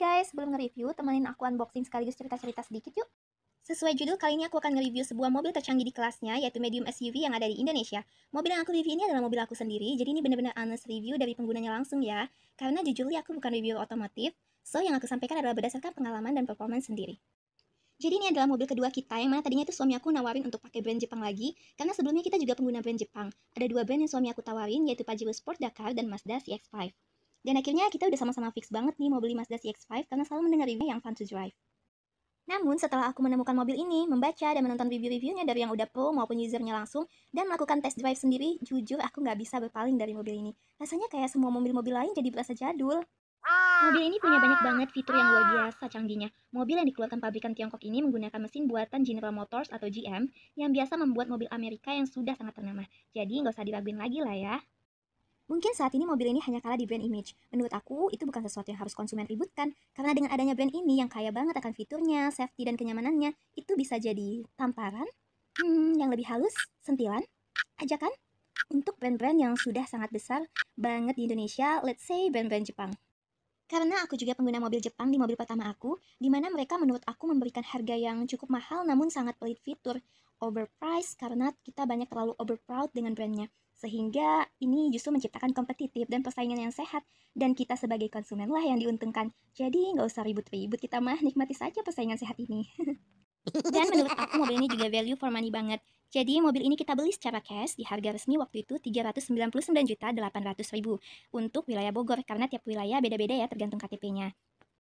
guys, sebelum nge-review, temenin aku unboxing sekaligus cerita-cerita sedikit yuk. Sesuai judul, kali ini aku akan nge-review sebuah mobil tercanggih di kelasnya, yaitu medium SUV yang ada di Indonesia. Mobil yang aku review ini adalah mobil aku sendiri, jadi ini benar-benar honest review dari penggunanya langsung ya. Karena jujur aku bukan review otomotif, so yang aku sampaikan adalah berdasarkan pengalaman dan performance sendiri. Jadi ini adalah mobil kedua kita, yang mana tadinya itu suami aku nawarin untuk pakai brand Jepang lagi, karena sebelumnya kita juga pengguna brand Jepang. Ada dua brand yang suami aku tawarin, yaitu Pajero Sport Dakar dan Mazda CX-5. Dan akhirnya kita udah sama-sama fix banget nih mau beli Mazda CX-5 karena selalu mendengar review yang fun to drive. Namun setelah aku menemukan mobil ini, membaca dan menonton review-reviewnya dari yang udah pro maupun usernya langsung, dan melakukan test drive sendiri, jujur aku nggak bisa berpaling dari mobil ini. Rasanya kayak semua mobil-mobil lain jadi berasa jadul. Mobil ini punya banyak banget fitur yang luar biasa canggihnya. Mobil yang dikeluarkan pabrikan Tiongkok ini menggunakan mesin buatan General Motors atau GM yang biasa membuat mobil Amerika yang sudah sangat ternama. Jadi nggak usah diraguin lagi lah ya. Mungkin saat ini mobil ini hanya kalah di brand image. Menurut aku, itu bukan sesuatu yang harus konsumen ributkan. Karena dengan adanya brand ini yang kaya banget akan fiturnya, safety, dan kenyamanannya, itu bisa jadi tamparan yang lebih halus, sentilan, ajakan untuk brand-brand yang sudah sangat besar banget di Indonesia, let's say brand-brand Jepang. Karena aku juga pengguna mobil Jepang di mobil pertama aku, di mana mereka menurut aku memberikan harga yang cukup mahal namun sangat pelit fitur. Overpriced karena kita banyak terlalu overproud dengan brandnya. Sehingga ini justru menciptakan kompetitif dan persaingan yang sehat. Dan kita sebagai konsumen lah yang diuntungkan. Jadi nggak usah ribut-ribut, kita mah nikmati saja persaingan sehat ini. Dan menurut aku mobil ini juga value for money banget. Jadi mobil ini kita beli secara cash di harga resmi waktu itu 399.800.000 untuk wilayah Bogor karena tiap wilayah beda-beda ya tergantung KTP-nya.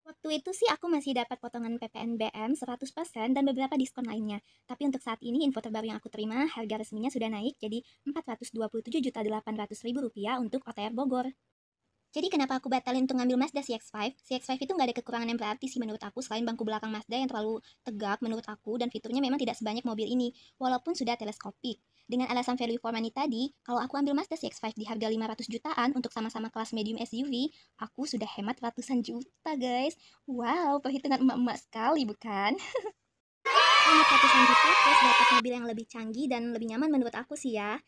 Waktu itu sih aku masih dapat potongan PPNBM 100% dan beberapa diskon lainnya. Tapi untuk saat ini info terbaru yang aku terima harga resminya sudah naik jadi Rp427.800.000 untuk OTR Bogor. Jadi kenapa aku batalin untuk ngambil Mazda CX-5? CX-5 itu nggak ada kekurangan yang berarti sih menurut aku selain bangku belakang Mazda yang terlalu tegak menurut aku dan fiturnya memang tidak sebanyak mobil ini walaupun sudah teleskopik. Dengan alasan value for money tadi, kalau aku ambil Mazda CX-5 di harga 500 jutaan untuk sama-sama kelas medium SUV, aku sudah hemat ratusan juta guys. Wow, perhitungan emak-emak sekali bukan? Hemat ratusan juta terus dapat mobil yang lebih canggih dan lebih nyaman menurut aku sih ya.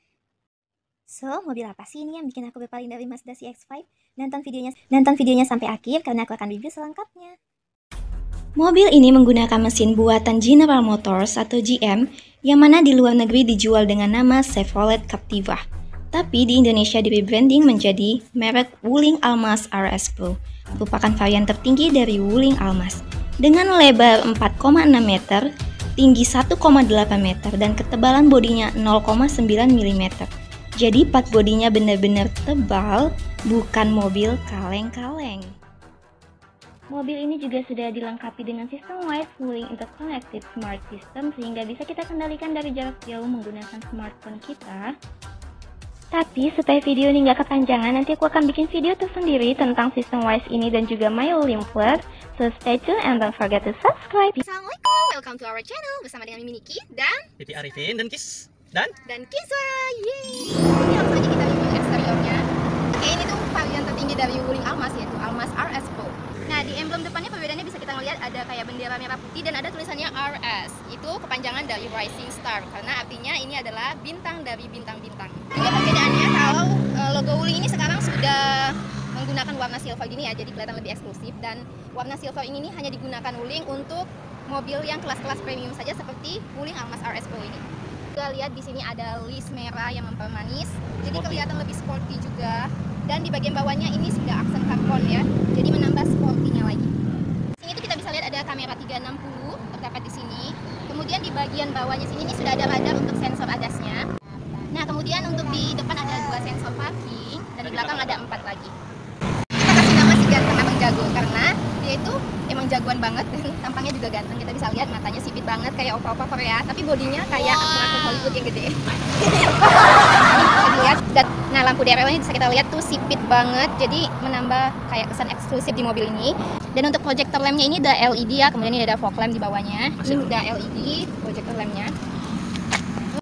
So, mobil apa sih ini yang bikin aku berpaling dari Mazda CX-5? Nonton videonya sampai akhir karena aku akan review selengkapnya. Mobil ini menggunakan mesin buatan General Motors atau GM yang mana di luar negeri dijual dengan nama Chevrolet Captiva. Tapi di Indonesia di rebranding menjadi merek Wuling Almaz RS Pro, merupakan varian tertinggi dari Wuling Almaz. Dengan lebar 4,6 meter, tinggi 1,8 meter, dan ketebalan bodinya 0,9 mm. Jadi part bodinya benar-benar tebal, bukan mobil kaleng-kaleng. Mobil ini juga sudah dilengkapi dengan sistem Wide Wuling Interconnected Smart System sehingga bisa kita kendalikan dari jarak jauh menggunakan smartphone kita. Tapi supaya video ini nggak kepanjangan, nanti aku akan bikin video tersendiri tentang sistem WISE ini dan juga My Wuling Plus. So stay tuned and don't forget to subscribe. Assalamualaikum, welcome to our channel bersama dengan Mimi Niki dan Titi Arifin dan Dan Kiswa. Yeay. Ini langsung aja kita review eksteriornya. Oke, ini tuh varian tertinggi dari Wuling Almaz yaitu Almaz RS Pro. Nah, di emblem depannya perbedaannya bisa kita ngeliat ada kayak bendera merah putih dan ada tulisannya RS. Itu kepanjangan dari Rising Star karena artinya ini adalah bintang dari bintang-bintang. Juga perbedaannya kalau logo Wuling ini sekarang sudah menggunakan warna silver gini ya, jadi kelihatan lebih eksklusif dan warna silver ini hanya digunakan Wuling untuk mobil yang kelas-kelas premium saja seperti Wuling Almaz RS Pro ini. Juga lihat di sini ada list merah yang mempermanis, jadi kelihatan lebih sporty juga. Dan di bagian bawahnya ini sudah aksen karbon ya, jadi menambah sportinya lagi. Di sini tuh kita bisa lihat ada kamera 360 terdapat di sini. Kemudian di bagian bawahnya sini ini sudah ada radar untuk sensor ADAS-nya. Nah, kemudian untuk di depan ada 2 sensor parking dan di belakang ada 4 lagi. Kita kasih nama si ganteng abang jago karena dia itu emang jagoan banget dan tampangnya juga ganteng. Kita bisa lihat matanya sipit banget kayak opa-opa Korea, tapi bodinya kayak aktor Hollywood yang gede. Nah, lampu DRL-nya bisa kita lihat tuh sipit banget, jadi menambah kayak kesan eksklusif di mobil ini. Dan untuk projector lamp-nya ini udah LED ya, kemudian ini ada fog lamp di bawahnya. Ini udah LED projector lamp-nya.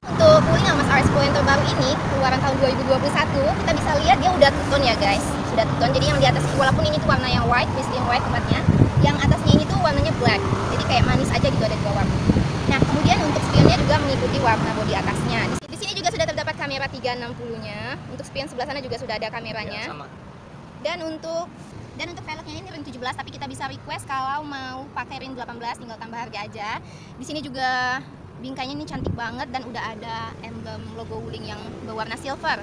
Untuk Wuling Almaz RS Pro yang terbaru ini, keluaran tahun 2021, kita bisa lihat dia udah two-tone ya guys. Sudah two-tone, jadi yang di atas walaupun ini tuh warna yang white, pristine white tempatnya, yang atasnya ini tuh warnanya black. Jadi kayak manis aja gitu, ada 2 warna. Nah, kemudian untuk spionnya juga mengikuti warna bodi atasnya. Di sini juga sudah terdapat kamera 360-nya. Untuk spion sebelah sana juga sudah ada kameranya. Ya, sama. Dan untuk velgnya ini ring 17 17, tapi kita bisa request kalau mau pakai ring 18, tinggal tambah harga aja. Di sini juga bingkainya ini cantik banget dan udah ada emblem logo Wuling yang berwarna silver.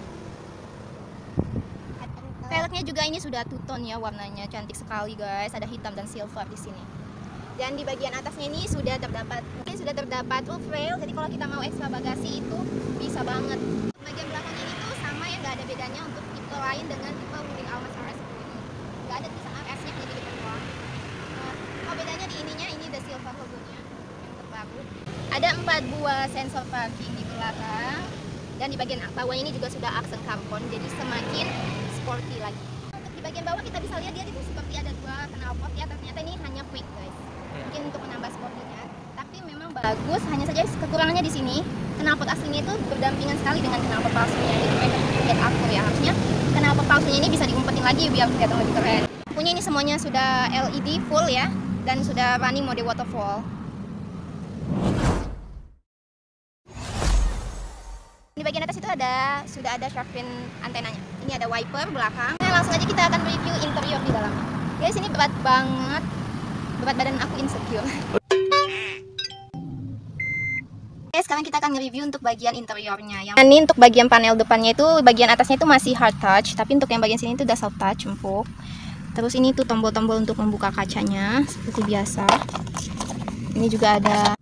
Velgnya juga ini sudah two tone ya, warnanya cantik sekali guys, ada hitam dan silver di sini. Dan di bagian atasnya ini sudah terdapat roof rail, jadi kalau kita mau ekstra bagasi itu bisa banget. Bagian belakang ini tuh sama ya, nggak ada bedanya untuk tipe lain dengan tipe Wuling Almas RS10 ini. Nggak ada tulisan RS-nya, hanya di depan doang. Oh, bedanya di ininya, ini the silver logonya yang terbaru. Ada 4 buah sensor parking di belakang, dan di bagian bawah ini juga sudah aksen karbon, jadi semakin sporty lagi. Untuk di bagian bawah kita bisa lihat dia itu seperti ada 2 knalpot ya, ternyata ini hanya quick guys. Mungkin untuk menambah sportinya, tapi memang bagus. Hanya saja kekurangannya di sini, knalpot aslinya itu berdampingan sekali dengan knalpot palsunya, jadi memang terlihat akur ya. Harusnya knalpot palsunya ini bisa diumpetin lagi biar kelihatan lebih keren. Punya ini semuanya sudah LED full ya, dan sudah running mode waterfall. Di bagian atas itu sudah ada shark fin antenanya. Ini ada wiper belakang. Nah, langsung aja kita akan review interior di dalamnya. Guys, ini berat banget. Berat badan aku insecure. Oke, sekarang kita akan nge-review untuk bagian interiornya. Ini untuk bagian panel depannya itu, bagian atasnya itu masih hard touch, tapi untuk yang bagian sini itu udah soft touch, empuk. Terus ini tuh tombol-tombol untuk membuka kacanya seperti biasa. Ini juga ada.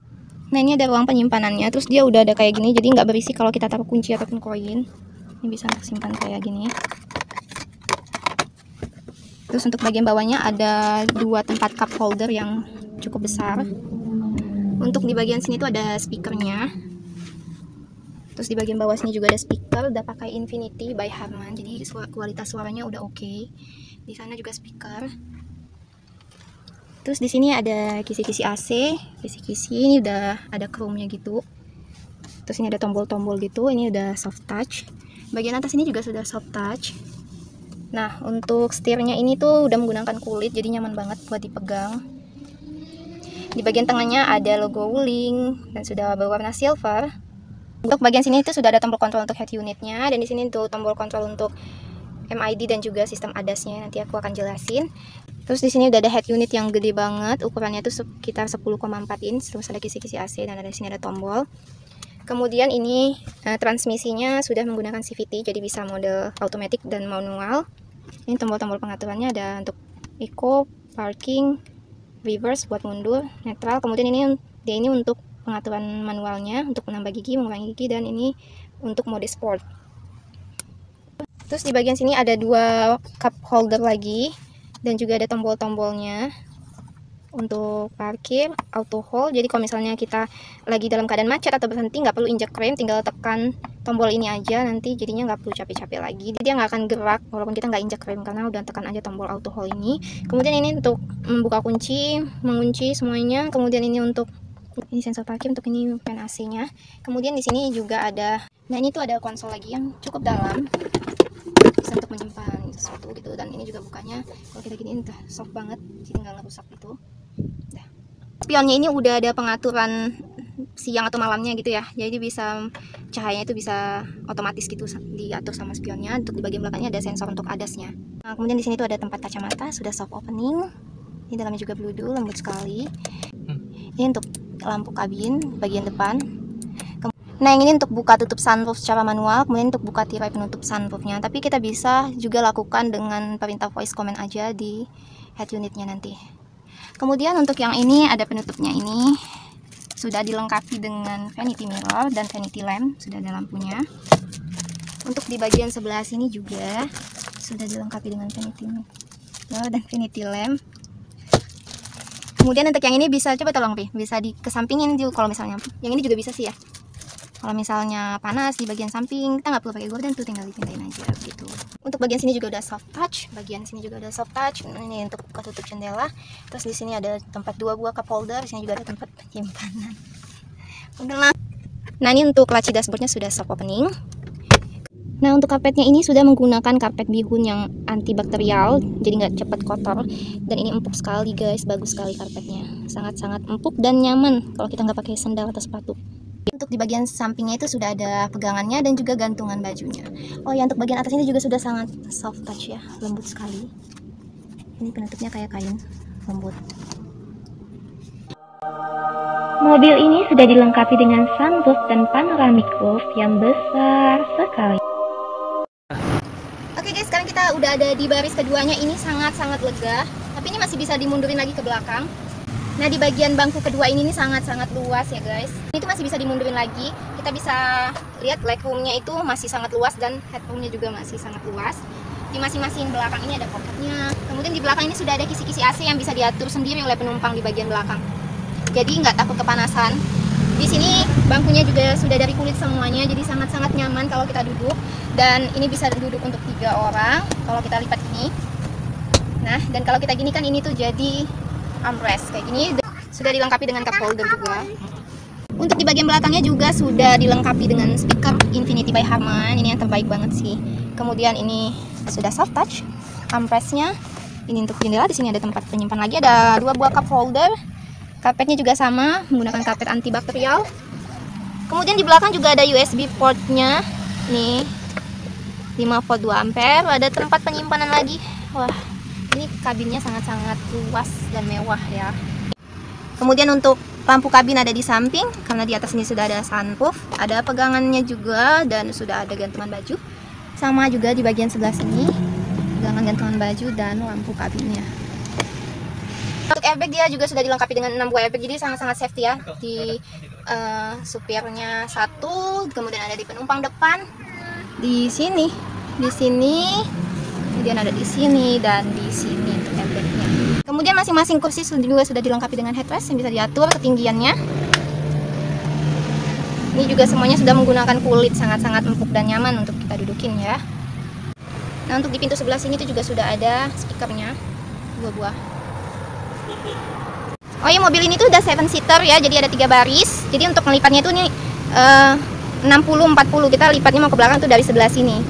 Nah, ini ada ruang penyimpanannya. Terus dia udah ada kayak gini, jadi nggak berisik kalau kita taruh kunci ataupun koin. Ini bisa untuk simpan kayak gini. Terus untuk bagian bawahnya ada 2 tempat cup holder yang cukup besar. Untuk di bagian sini tuh ada speakernya. Terus di bagian bawah sini juga ada speaker, udah pakai Infinity by Harman, jadi kualitas suaranya udah oke. Di sana juga speaker. Terus di sini ada kisi-kisi AC, kisi-kisi ini udah ada chrome-nya gitu. Terus ini ada tombol-tombol gitu, ini udah soft touch. Bagian atas ini juga sudah soft touch. Nah, untuk setirnya ini tuh udah menggunakan kulit, jadi nyaman banget buat dipegang. Di bagian tengahnya ada logo Wuling dan sudah berwarna silver. Untuk bagian sini itu sudah ada tombol kontrol untuk head unitnya, dan di sini tuh tombol kontrol untuk MID dan juga sistem ADAS-nya. Nanti aku akan jelasin. Terus di sini udah ada head unit yang gede banget, ukurannya tuh sekitar 10,4 inch. Terus ada kisi-kisi AC dan di sini ada tombol. Kemudian ini transmisinya sudah menggunakan CVT, jadi bisa mode automatic dan manual. Ini tombol-tombol pengaturannya ada untuk eco, parking, reverse buat mundur, netral. Kemudian ini untuk pengaturan manualnya, untuk menambah gigi, mengurangi gigi, dan ini untuk mode sport. Terus di bagian sini ada 2 cup holder lagi, dan juga ada tombol-tombolnya untuk parkir, auto hold. Jadi kalau misalnya kita lagi dalam keadaan macet atau berhenti, nggak perlu injek rem, tinggal tekan tombol ini aja, nanti jadinya nggak perlu capek-capek lagi. Jadi dia nggak akan gerak walaupun kita nggak injek rem, karena udah tekan aja tombol auto hold ini. Kemudian ini untuk membuka kunci, mengunci semuanya. Kemudian ini untuk ini sensor parkir, untuk ini fan AC-nya. Kemudian di sini juga ada, nah ini tuh ada konsol lagi yang cukup dalam, bisa untuk menyimpan sesuatu gitu. Dan ini juga bukanya kalau kita giniin udah soft banget, jadi nggak ngerusak gitu. Nah, spionnya ini udah ada pengaturan siang atau malamnya gitu ya, jadi bisa cahayanya itu bisa otomatis gitu diatur sama spionnya. Untuk di bagian belakangnya ada sensor untuk ADAS-nya. Nah, kemudian di sini tuh ada tempat kacamata, sudah soft opening. Ini dalamnya juga bludul, lembut sekali. Ini untuk lampu kabin bagian depan. Nah, yang ini untuk buka tutup sunroof secara manual, kemudian untuk buka tirai penutup sunroofnya. Tapi kita bisa juga lakukan dengan perintah voice command aja di head unitnya nanti. Kemudian untuk yang ini ada penutupnya, ini sudah dilengkapi dengan vanity mirror dan vanity lamp, sudah ada lampunya. Untuk di bagian sebelah sini juga sudah dilengkapi dengan vanity mirror dan vanity lamp. Kemudian untuk yang ini bisa, coba tolong Pi, bisa dikesampingin juga kalau misalnya. Yang ini juga bisa sih ya. Kalau misalnya panas di bagian samping, kita nggak perlu pakai gorden tuh, tinggal dipindahin aja gitu. Untuk bagian sini juga udah soft touch, bagian sini juga udah soft touch. Ini untuk buka tutup jendela. Terus di sini ada tempat 2 buah cup holder, di sini juga ada tempat penyimpanan. Nah, ini untuk laci dashboardnya sudah soft opening. Nah, untuk karpetnya ini sudah menggunakan karpet bihun yang antibakterial, jadi nggak cepat kotor. Dan ini empuk sekali guys, bagus sekali karpetnya, sangat-sangat empuk dan nyaman kalau kita nggak pakai sandal atau sepatu. Untuk di bagian sampingnya itu sudah ada pegangannya dan juga gantungan bajunya. Oh ya, untuk bagian atas ini juga sudah sangat soft touch ya, lembut sekali. Ini penutupnya kayak kain lembut. Mobil ini sudah dilengkapi dengan sunroof dan panoramic roof yang besar sekali. Oke guys, sekarang kita udah ada di baris keduanya. Ini sangat-sangat lega, tapi ini masih bisa dimundurin lagi ke belakang. Nah, di bagian bangku kedua ini sangat-sangat luas ya guys. Ini tuh masih bisa dimundurin lagi. Kita bisa lihat legroomnya itu masih sangat luas dan headroomnya juga masih sangat luas. Di masing-masing belakang ini ada pocketnya. Kemudian di belakang ini sudah ada kisi-kisi AC yang bisa diatur sendiri oleh penumpang di bagian belakang. Jadi nggak takut kepanasan. Di sini bangkunya juga sudah dari kulit semuanya, jadi sangat-sangat nyaman kalau kita duduk. Dan ini bisa duduk untuk 3 orang kalau kita lipat ini. Nah, dan kalau kita gini kan ini tuh jadi armrest kayak gini. Sudah dilengkapi dengan cup holder juga. Untuk di bagian belakangnya juga sudah dilengkapi dengan speaker Infinity by Harman. Ini yang terbaik banget sih. Kemudian ini sudah soft touch armrestnya. Ini untuk jendela. Di sini ada tempat penyimpan lagi. Ada 2 buah cup holder. Karpetnya juga sama, menggunakan karpet antibakterial. Kemudian di belakang juga ada USB portnya. Nih, 5 volt 2 ampere. Ada tempat penyimpanan lagi. Wah, ini kabinnya sangat-sangat luas dan mewah ya. Kemudian untuk lampu kabin ada di samping, karena di atas ini sudah ada sunroof. Ada pegangannya juga dan sudah ada gantungan baju. Sama juga di bagian sebelah sini, pegangan gantungan baju dan lampu kabinnya. Untuk airbag dia juga sudah dilengkapi dengan 6 buah airbag, jadi sangat-sangat safety ya. Di supirnya 1, kemudian ada di penumpang depan, di sini, kemudian ada di sini dan di sini untuk airbagnya. Kemudian masing-masing kursi juga sudah dilengkapi dengan headrest yang bisa diatur ketinggiannya. Ini juga semuanya sudah menggunakan kulit, sangat-sangat empuk dan nyaman untuk kita dudukin ya. Nah, untuk di pintu sebelah sini itu juga sudah ada speakernya 2 buah. Oh iya, mobil ini tuh udah 7 seater ya, jadi ada 3 baris. Jadi untuk melipatnya itu nih 60-40, kita lipatnya mau ke belakang tuh dari sebelah sini.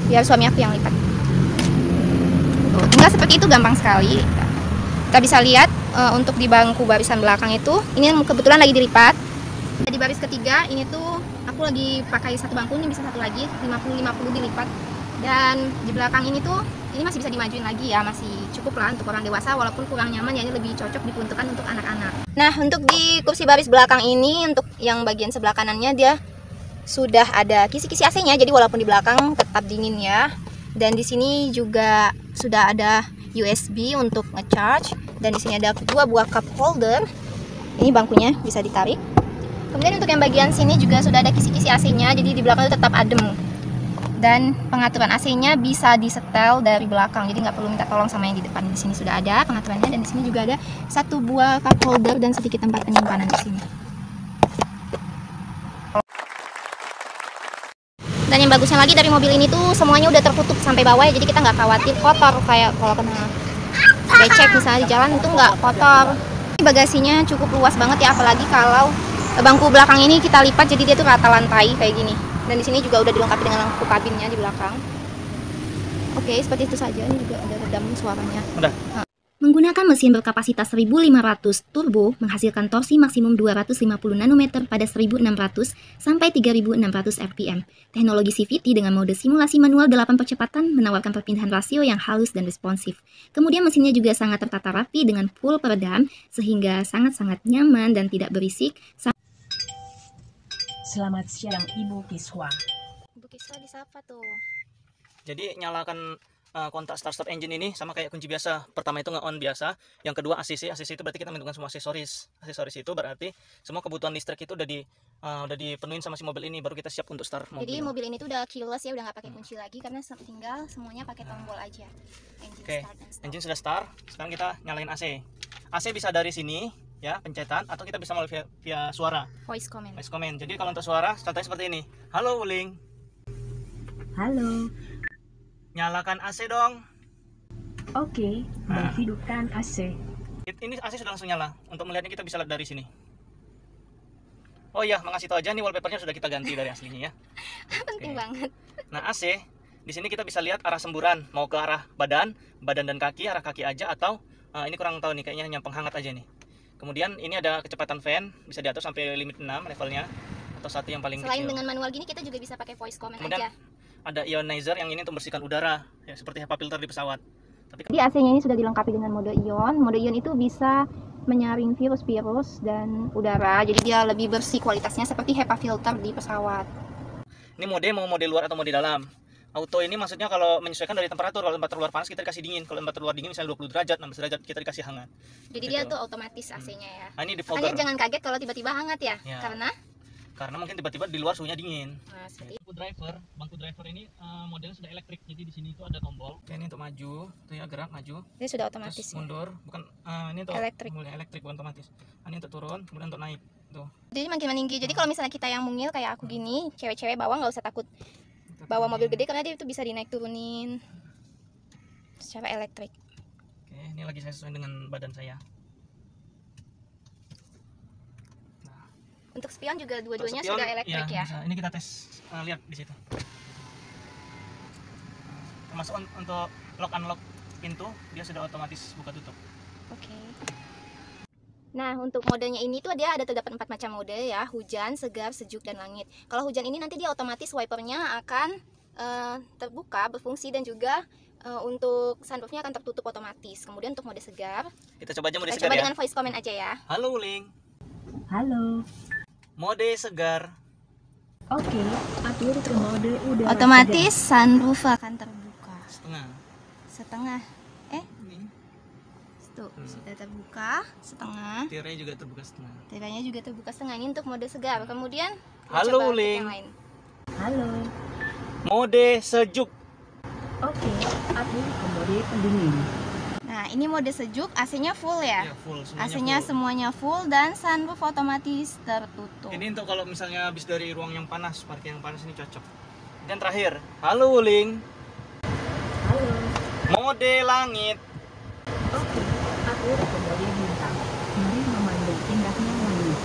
Biar suami aku yang lipat. Tuh, tinggal seperti itu, gampang sekali. Kita bisa lihat untuk di bangku barisan belakang itu, ini kebetulan lagi dilipat. Di baris ketiga ini tuh aku lagi pakai 1 bangku, ini bisa 1 lagi, 50-50 dilipat. Dan di belakang ini tuh ini masih bisa dimajuin lagi ya, masih cukup lah untuk orang dewasa, walaupun kurang nyaman ya, ini lebih cocok diperuntukkan untuk anak-anak. Nah, untuk di kursi baris belakang ini, untuk yang bagian sebelah kanannya dia sudah ada kisi-kisi AC-nya, jadi walaupun di belakang tetap dingin ya. Dan di sini juga sudah ada USB untuk nge-charge, dan di sini ada 2 buah cup holder. Ini bangkunya bisa ditarik. Kemudian untuk yang bagian sini juga sudah ada kisi-kisi AC-nya, jadi di belakang itu tetap adem. Dan pengaturan AC-nya bisa disetel dari belakang, jadi nggak perlu minta tolong sama yang di depan. Di sini sudah ada pengaturannya, dan di sini juga ada 1 buah cup holder dan sedikit tempat penyimpanan di sini. Dan yang bagusnya lagi dari mobil ini tuh semuanya udah tertutup sampai bawah ya, jadi kita nggak khawatir kotor kayak kalau kena becek misalnya di jalan, itu nggak kotor. Bagasinya cukup luas banget ya, apalagi kalau bangku belakang ini kita lipat jadi dia tuh rata lantai kayak gini. Dan di sini juga udah dilengkapi dengan lampu kabinnya di belakang. Oke, seperti itu saja. Ini juga ada redam suaranya. Udah. Menggunakan mesin berkapasitas 1500 turbo menghasilkan torsi maksimum 250 nanometer pada 1600 sampai 3600 rpm. Teknologi CVT dengan mode simulasi manual 8 percepatan menawarkan perpindahan rasio yang halus dan responsif. Kemudian mesinnya juga sangat tertata rapi dengan full peredam sehingga sangat-sangat nyaman dan tidak berisik. Selamat siang Ibu Kiswa. Ibu Kiswa disapa tuh. Jadi nyalakan kontak start engine ini sama kayak kunci biasa. Pertama itu nge-on biasa, yang kedua ACC. ACC itu berarti kita menentukan semua aksesoris. Aksesoris itu berarti semua kebutuhan listrik itu udah dipenuhin sama si mobil ini, baru kita siap untuk start mobil. Jadi mobil ini tuh udah keyless ya, udah nggak pakai kunci lagi karena tinggal semuanya pakai tombol aja. Oke, engine sudah start. Sekarang kita nyalain AC. AC bisa dari sini ya, pencetan, atau kita bisa melalui via suara. Voice command. Voice command. Jadi kalau untuk suara contohnya seperti ini. Halo Wuling. Halo. Nyalakan AC dong. Oke, hidupkan AC. Ini AC sudah langsung nyala. Untuk melihatnya kita bisa lihat dari sini. Oh iya, mengasih tahu aja nih wallpapernya sudah kita ganti dari aslinya ya. Penting banget. Nah, AC di sini kita bisa lihat arah semburan, mau ke arah badan dan kaki, arah kaki aja, atau ini kurang tahu nih, kayaknya hanya penghangat aja nih. Kemudian ini ada kecepatan fan, bisa diatur sampai limit 6 levelnya, atau 1 yang paling Selain kecil. dengan manual gini, kita juga bisa pakai voice command Kemudian aja. ada ionizer yang ini untuk membersihkan udara, ya, seperti HEPA filter di pesawat. Tapi Jadi AC-nya ini sudah dilengkapi dengan mode ion. Mode ion itu bisa menyaring virus-virus dan udara. Jadi dia lebih bersih kualitasnya seperti HEPA filter di pesawat. ini mode mau mode luar atau mode dalam. Auto ini maksudnya kalau menyesuaikan dari temperatur. Kalau temperatur luar panas kita dikasih dingin. Kalau temperatur luar dingin misalnya 20 derajat, 16 derajat kita dikasih hangat. Jadi Gitu. dia tuh otomatis AC-nya ya. Nah, ini Makanya defogger. jangan kaget kalau tiba-tiba hangat ya. Ya. Karena Mungkin tiba-tiba di luar suhunya dingin. nah, seperti Bangku driver ini modelnya sudah elektrik. Jadi di sini itu ada tombol. Oke, ini untuk maju, tuh ya gerak maju. ini sudah otomatis. Terus Ya. mundur, bukan ini untuk Elektrik. mulai elektrik bukan otomatis. Ini untuk turun, kemudian untuk naik. Tuh. Jadi makin meninggi. Jadi kalau misalnya kita yang mungil kayak aku gini, cewek-cewek bawa nggak usah takut bawa mobil gede karena dia itu bisa dinaik turunin secara elektrik. Oke, ini lagi saya sesuai dengan badan saya. Untuk spion juga dua-duanya Untuk spion, sudah elektrik ya. bisa. Ini kita tes lihat di situ. Termasuk untuk lock unlock pintu, dia sudah otomatis buka tutup. Oke. Nah, untuk modenya ini tuh dia ada terdapat 4 macam mode ya, hujan, segar, sejuk, dan langit. Kalau hujan ini nanti dia otomatis wipernya akan terbuka, berfungsi, dan juga untuk sunroofnya akan tertutup otomatis. Kemudian untuk mode segar, Kita coba aja mode kita segar coba ya. dengan voice comment aja ya. Halo Wuling, Halo. mode segar. Oke, atur ke mode udara Otomatis sunroof akan terbuka Setengah. setengah. Ini Tuh, sudah terbuka setengah. tiranya juga terbuka setengah. Tiranya juga terbuka setengah. Ini untuk mode segar. Kemudian Halo, coba untuk Wuling. yang lain. segar. Halo. Mode sejuk. Oke, atur ke mode pendingin. Nah, ini mode sejuk, AC-nya full ya. Ya, full semuanya. AC-nya full. semuanya full dan sunroof otomatis tertutup. Ini untuk kalau misalnya habis dari ruang yang panas, parkir yang panas ini cocok. Dan terakhir, halo Wuling, Halo. mode langit. Oke, atur ke mode bintang. Mari memandang indahnya langit.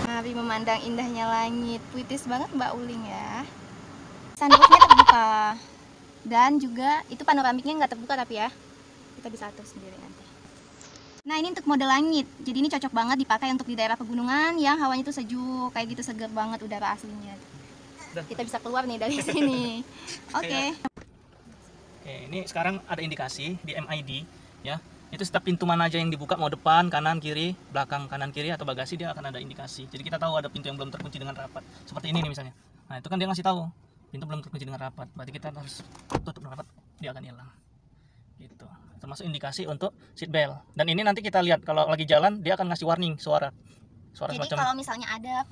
Mari memandang indahnya langit. Puitis banget Mbak Uling ya. Sunroofnya terbuka. Dan juga itu panoramiknya nggak terbuka tapi ya. Kita bisa atur sendiri nanti. Nah, ini untuk mode langit. Jadi ini cocok banget dipakai untuk di daerah pegunungan yang hawanya itu sejuk, kayak gitu, seger banget udara aslinya. Udah. Kita bisa keluar nih dari sini. Oke. Oke, ini sekarang ada indikasi di MID ya. Itu setiap pintu mana aja yang dibuka, mau depan, kanan, kiri, belakang, kanan, kiri atau bagasi, dia akan ada indikasi. Jadi kita tahu ada pintu yang belum terkunci dengan rapat. Seperti ini nih misalnya. Nah, itu kan dia ngasih tahu pintu belum terkunci dengan rapat. Berarti kita harus tutup dengan rapat, dia akan hilang. Gitu. Termasuk indikasi untuk seat belt. Dan ini nanti kita lihat kalau lagi jalan dia akan ngasih warning suara Jadi semacam. kalau misalnya ada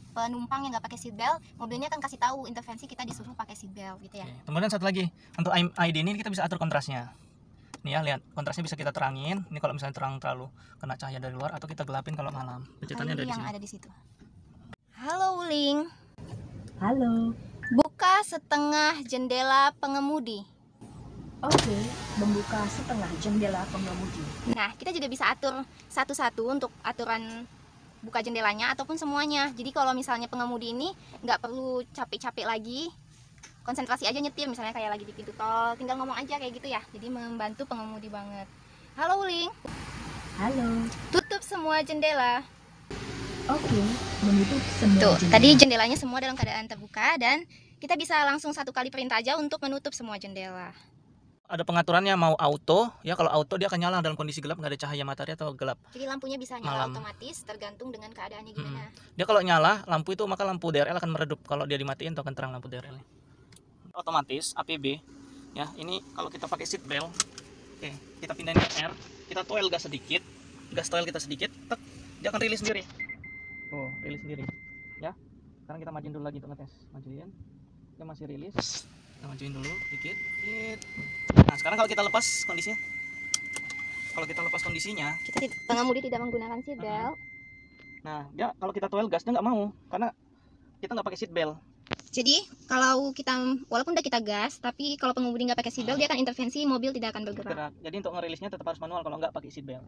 penumpang yang nggak pakai seatbelt, mobilnya akan kasih tahu intervensi kita disuruh pakai seatbelt gitu ya. Oke. Kemudian satu lagi untuk ID ini kita bisa atur kontrasnya. Nih ya, lihat kontrasnya bisa kita terangin. Ini kalau misalnya terang terlalu kena cahaya dari luar atau kita gelapin kalau malam. Pencetannya ada Ini di yang sini. ada di situ. Halo Wuling, Halo. buka setengah jendela pengemudi. Oke, membuka setengah jendela pengemudi. Nah, kita juga bisa atur satu-satu untuk aturan buka jendelanya ataupun semuanya. Jadi kalau misalnya pengemudi ini nggak perlu capek-capek lagi, konsentrasi aja nyetir, misalnya kayak lagi di pintu tol, tinggal ngomong aja kayak gitu ya. Jadi membantu pengemudi banget. Halo Wuling, Halo. tutup semua jendela. Oke, menutup semua Tuh, jendela. tadi jendelanya semua dalam keadaan terbuka dan kita bisa langsung satu kali perintah aja untuk menutup semua jendela. Ada pengaturannya mau auto ya, kalau auto dia akan nyala dalam kondisi gelap, nggak ada cahaya matahari atau gelap. Jadi lampunya bisa nyala Malam. otomatis tergantung dengan keadaannya gimana. Dia kalau nyala lampu itu maka lampu DRL akan meredup. Kalau dia dimatiin itu akan terang lampu DRL. Otomatis APB ya. Ini kalau kita pakai seat belt. Oke, kita pindahin ke R, kita toel gas sedikit. Gas toel kita sedikit, tek, dia akan rilis sendiri. Tuh, rilis sendiri. Ya. Sekarang kita majuin dulu lagi untuk ngetes. Majuin. Dia masih rilis. Kita majuin dulu dikit. Nah, sekarang kalau kita lepas kondisinya. Kalau kita lepas kondisinya, Pengemudi tidak menggunakan seatbelt. nah dia kalau kita toel gas dia nggak mau karena kita nggak pakai seat belt. Jadi kalau kita walaupun udah kita gas, tapi kalau pengemudi nggak pakai seatbelt dia akan intervensi, mobil tidak akan bergerak. Gerak. Jadi untuk ngerilisnya tetap harus manual kalau nggak pakai seat belt.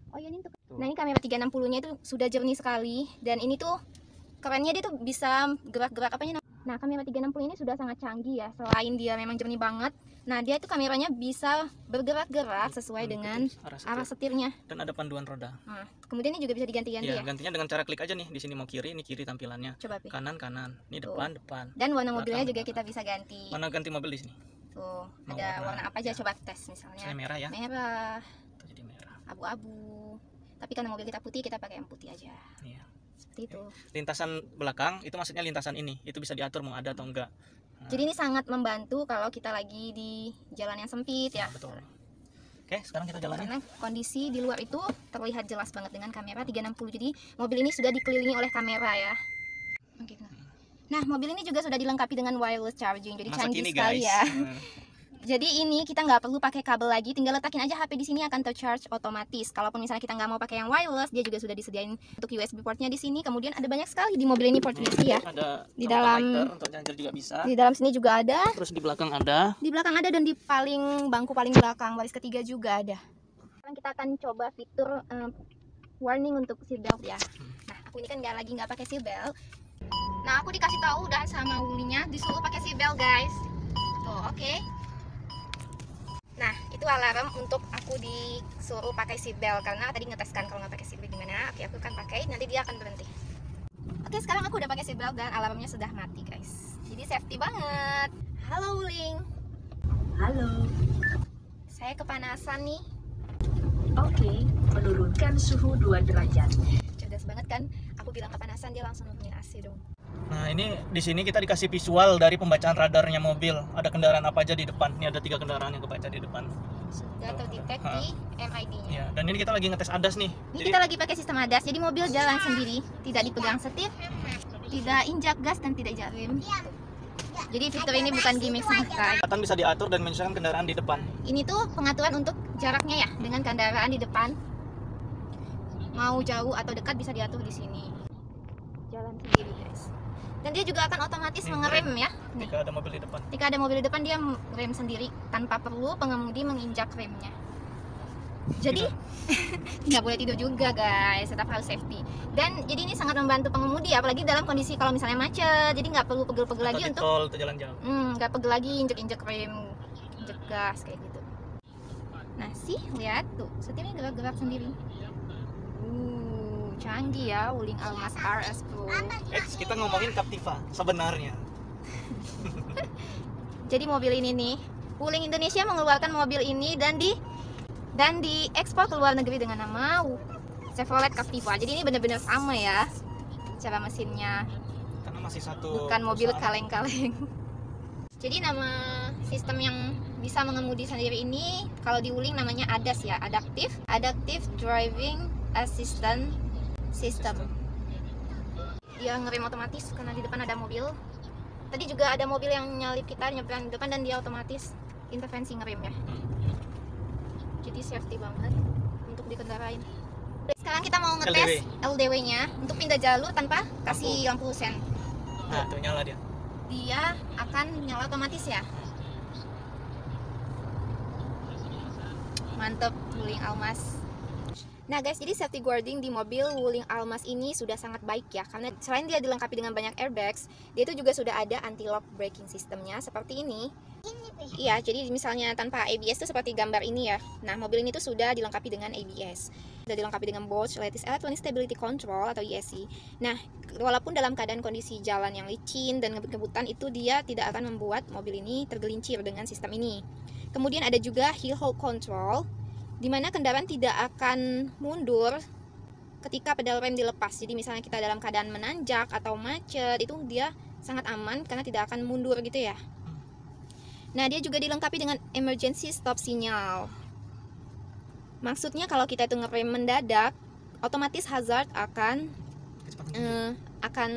Oh iya, ini tuh. Tuh. Nah, ini kamera 360-nya itu sudah jernih sekali dan ini tuh kerennya dia tuh bisa gerak-gerak apanya. Nah, kamera 360 ini sudah sangat canggih ya. Selain dia memang jernih banget, nah dia itu kameranya bisa bergerak-gerak sesuai dengan arah setirnya. Dan ada panduan roda. Nah, kemudian ini juga bisa diganti-ganti Ya, ya. gantinya dengan cara klik aja nih. Di sini mau kiri, ini kiri tampilannya. Coba Pi. Kanan, kanan. Ini Tuh. depan, depan. Dan warna mobilnya Belakang, juga belakang. kita bisa ganti. Mana ganti mobil di sini? Tuh, Mau ada warna apa aja, ya. coba tes misalnya. Misalnya merah ya. Merah, Kita jadi merah. abu-abu. Tapi karena mobil kita putih, kita pakai yang putih aja. Iya. Seperti itu. Lintasan belakang itu maksudnya lintasan ini. Itu bisa diatur mau ada atau enggak. Jadi ini sangat membantu kalau kita lagi di jalan yang sempit ya. Betul. Oke, sekarang kita jalan ya. Karena kondisi di luar itu terlihat jelas banget dengan kamera 360. Jadi mobil ini sudah dikelilingi oleh kamera ya. Oke. Nah, mobil ini juga sudah dilengkapi dengan wireless charging. Jadi Masa canggih kini, sekali guys. ya. Jadi ini kita nggak perlu pakai kabel lagi, tinggal letakin aja HP di sini akan tercharge otomatis. Kalaupun misalnya kita nggak mau pakai yang wireless, dia juga sudah disediain untuk USB portnya di sini. Kemudian ada banyak sekali di mobil ini port USB ya. Ada Di dalam- connector untuk charger juga bisa. Di dalam sini juga ada, Terus di belakang ada. di belakang ada, dan di bangku paling belakang baris ketiga juga ada. Sekarang kita akan coba fitur warning untuk seatbelt ya. Nah, aku ini kan nggak pakai seatbelt. Nah, aku dikasih tahu udah sama Wulinya disuruh pakai seatbelt guys. Tuh, oke. Nah, itu alarm untuk aku disuruh pakai seatbelt karena tadi ngeteskan kalau nggak pakai seatbelt gimana. Oke, aku akan pakai, nanti dia akan berhenti. Oke, sekarang aku udah pakai seatbelt dan alarmnya sudah mati guys. Jadi safety banget. Halo Wuling, Halo. saya kepanasan nih. Oke, menurunkan suhu 2 derajat. Cerdas banget kan? Aku bilang kepanasan, dia langsung nurunin AC dong. Nah, ini di sini kita dikasih visual dari pembacaan radarnya mobil. Ada kendaraan apa aja di depan. Ini ada 3 kendaraan yang kebaca di depan. Sudah terdetek di MID-nya. Ya, dan ini kita lagi ngetes ADAS nih. Ini Jadi kita lagi pakai sistem ADAS, jadi mobil jalan sendiri, tidak dipegang setir, tidak injak gas dan tidak injak rem. Jadi fitur ini bukan gimmick semata. kecepatan bisa diatur dan menyesuaikan kendaraan di depan. Ini tuh pengaturan untuk jaraknya ya dengan kendaraan di depan. Mau jauh atau dekat bisa diatur di sini. Jalan sendiri guys. Dan dia juga akan otomatis Ini mengerem ya. Nih, Jika ada mobil di depan. ketika ada mobil di depan dia rem sendiri tanpa perlu pengemudi menginjak remnya. Jadi nggak boleh tidur juga guys, tetap harus safety. Dan jadi ini sangat membantu pengemudi apalagi dalam kondisi kalau misalnya macet. Jadi nggak perlu pegel-pegel lagi Atau di untuk tol atau jalan jauh. nggak pegel lagi injek-injek rem, injek gas kayak gitu. Nah sih lihat tuh setirnya gerak-gerak sendiri. Canggih ya Wuling Almas RS Pro. Kita ngomongin Captiva sebenarnya. Jadi mobil ini nih, Wuling Indonesia mengeluarkan mobil ini dan diekspor ke luar negeri dengan nama Chevrolet Captiva. Jadi ini benar-benar sama ya cara mesinnya, Karena masih satu bukan mobil perusahaan. kaleng-kaleng. Jadi nama sistem yang bisa mengemudi sendiri ini kalau di Wuling namanya ADAS ya, Adaptive Driving Assistance System. Dia ngerem otomatis karena di depan ada mobil. Tadi juga ada mobil yang nyalip kita nyebrang di depan dan dia otomatis intervensi ngerem ya. Jadi safety banget untuk dikendarain. Sekarang kita mau ngetes LDW-nya untuk pindah jalur tanpa kasih lampu sen. Nah, tuh nyala dia. Dia akan nyala otomatis ya. Mantep Wuling Almas. Nah guys, jadi safety guarding di mobil Wuling Almas ini sudah sangat baik ya. Karena selain dia dilengkapi dengan banyak airbags, dia itu juga sudah ada anti-lock braking systemnya seperti ini. Iya, jadi misalnya tanpa ABS itu seperti gambar ini ya. Nah, mobil ini tuh sudah dilengkapi dengan ABS. Sudah dilengkapi dengan Bosch Lattice Electronic Stability Control atau ESC. Nah, walaupun dalam keadaan kondisi jalan yang licin dan ngebut-ngebutan itu dia tidak akan membuat mobil ini tergelincir dengan sistem ini. Kemudian ada juga hill hold control, di mana kendaraan tidak akan mundur ketika pedal rem dilepas. Jadi misalnya kita dalam keadaan menanjak atau macet, itu dia sangat aman karena tidak akan mundur gitu ya. Nah, dia juga dilengkapi dengan emergency stop sinyal. Maksudnya kalau kita itu ngerem mendadak, otomatis hazard akan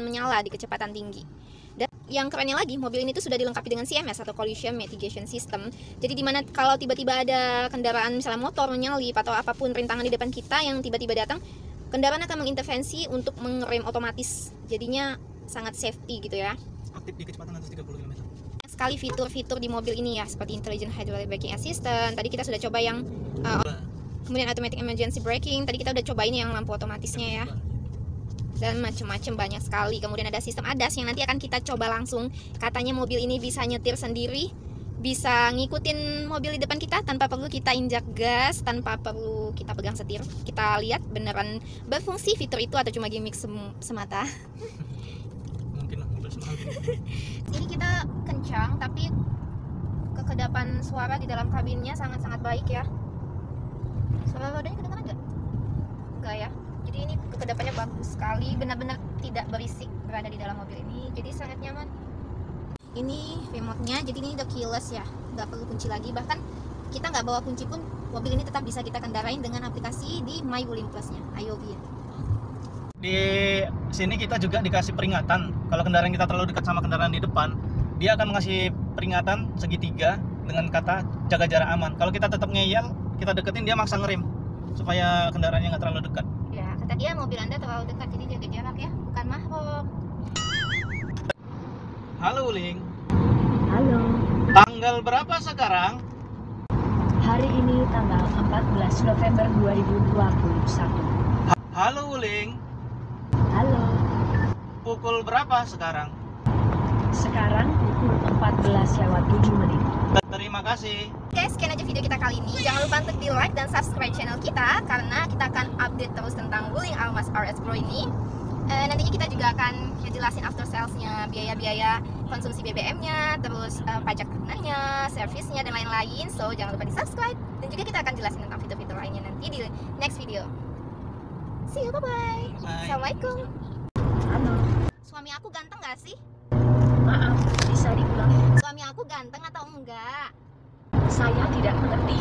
menyala di kecepatan tinggi. Dan yang kerennya lagi, mobil ini tuh sudah dilengkapi dengan CMS atau Collision Mitigation System. Jadi dimana kalau tiba-tiba ada kendaraan misalnya motor menyalip atau apapun rintangan di depan kita yang tiba-tiba datang, kendaraan akan mengintervensi untuk mengerem otomatis. Jadinya sangat safety gitu ya. Aktif di kecepatan 130 km. Sekali fitur-fitur di mobil ini ya, seperti Intelligent Hydraulic Braking Assistant. Tadi kita sudah coba yang kemudian Automatic Emergency Braking. Tadi kita udah cobain yang lampu otomatisnya ya. Dan macam-macam banyak sekali. Kemudian ada sistem ADAS yang nanti akan kita coba langsung. Katanya mobil ini bisa nyetir sendiri, bisa ngikutin mobil di depan kita tanpa perlu kita injak gas, tanpa perlu kita pegang setir. Kita lihat beneran berfungsi fitur itu atau cuma gimmick semata. Mungkin lah mobil semua. Ini kita kencang tapi kekedapan suara di dalam kabinnya sangat-sangat baik ya. Suara rodanya kedengaran nggak? Enggak ya. Jadi ini kekedapannya bagus sekali, benar-benar tidak berisik berada di dalam mobil ini. Jadi sangat nyaman. Ini remote-nya, jadi ini udah keyless ya, nggak perlu kunci lagi. Bahkan kita nggak bawa kunci pun mobil ini tetap bisa kita kendarain dengan aplikasi di My Wuling Plus-nya, IOV ya. Di sini kita juga dikasih peringatan kalau kendaraan kita terlalu dekat sama kendaraan di depan, dia akan ngasih peringatan segitiga dengan kata jaga jarak aman. Kalau kita tetap ngeyel, kita deketin, dia maksa ngerem supaya kendaraannya nggak terlalu dekat. Ya, kata dia mobil Anda terlalu dekat, jadi jaga jarak ya, bukan mahrum. Halo Wuling, Halo, tanggal berapa sekarang? hari ini tanggal 14 November 2021. Halo Wuling, Halo, pukul berapa sekarang? sekarang pukul 14:07. Terima kasih. Oke, sekian aja video kita kali ini. Jangan lupa untuk di like dan subscribe channel kita, karena kita akan update terus tentang Wuling Almas RS Pro ini. Nantinya kita juga akan ngejelasin after sales-nya, biaya-biaya konsumsi BBM-nya, terus pajak tahunannya, servisnya, dan lain-lain. So, jangan lupa di subscribe. Dan juga kita akan jelasin tentang fitur-fitur lainnya nanti di next video. See you, bye-bye. Bye. Assalamualaikum. Halo, Suami aku ganteng gak sih? maaf, bisa diulang? Suami aku ganteng atau enggak? Saya tidak mengerti.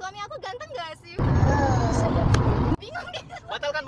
Suami aku ganteng gak sih? Saya Bingung deh. Batalkan.